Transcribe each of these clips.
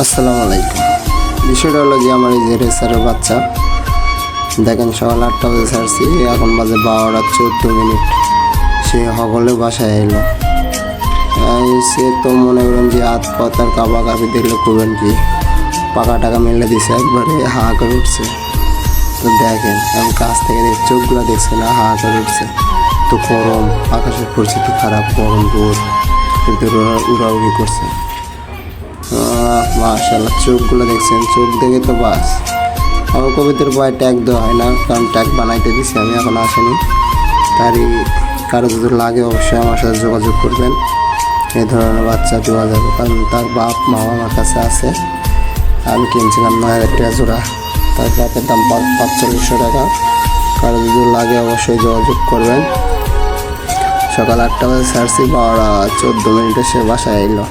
আসসালামু আলাইকুম। বিষয়টা হলো যে আমার এই যে রেসারের বাচ্চা দেখেন সকাল 8টা বাজে ছাড়ছি, এখন বাজে 12:14। সে সকলে বাসায় এলো। সে তো মনে করেন যে হাত পাতার কাবা কাপি দেখলে করবেন কি, পাকা টাকা মেলে দিছে, একবারে হা করে উঠছে। তো দেখেন আমি কাছ থেকে চোখগুলো দেখছে না, হা করে উঠছে। তো গরম, আকাশের পরিস্থিতি খারাপ, গরম রোদ, কিন্তু উড়াউড়ি করছে। মাশাআল্লাহ, চোখগুলো দেখছেন, চোখ দেখে তো বাস। আমার কবিতার বয় ট্যাগ দেওয়া হয় না, কারণ ট্যাগ বানাইতে দিছি আমি, এখন আসেনি। তারই কারো যদি লাগে অবশ্যই আমার সাথে যোগাযোগ করবেন, এই ধরনের বাচ্চা দেওয়া যাবে। কারণ তার বাপ মা আমার কাছে আছে, আমি কিনছিলাম 9,000 টাকা জোড়া, তার বাপের দাম 4500 টাকা। কারো যদি লাগে অবশ্যই যোগাযোগ করবেন। সকাল 8টা বাজে ছাড়ছি, 12:14 সে বাসায় এলো।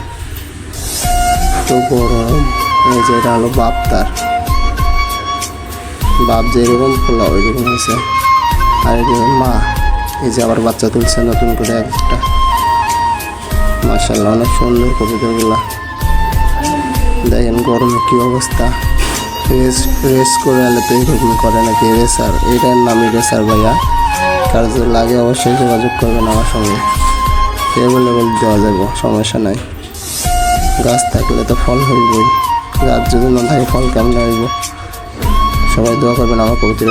তো গরম, এই যে এটা হলো বাপ, তার বাপ যেরকম ফোলা ওইরকম হয়েছে। আর এই যে মা, এই যে আবার বাচ্চা তুলছে নতুন করে একটা। মাশাআল্লাহ, অনেক সুন্দর কবিতাগুলা। দেখেন গরমে কী অবস্থা। রেস করে এলে তো এরকম করে নাকি রেসার, এটার নামই রেসার ভাইয়া। কারো যদি লাগে অবশ্যই যোগাযোগ করবেন আমার সঙ্গে, অ্যাভেলেবল দেওয়া যাবে, সমস্যা নাই। গাছ থাকলে তো ফল হইবই, গাছ যদি না থাকে ফল কেমন হইব। সবাই দোয়া করবেন আমার কবিতার।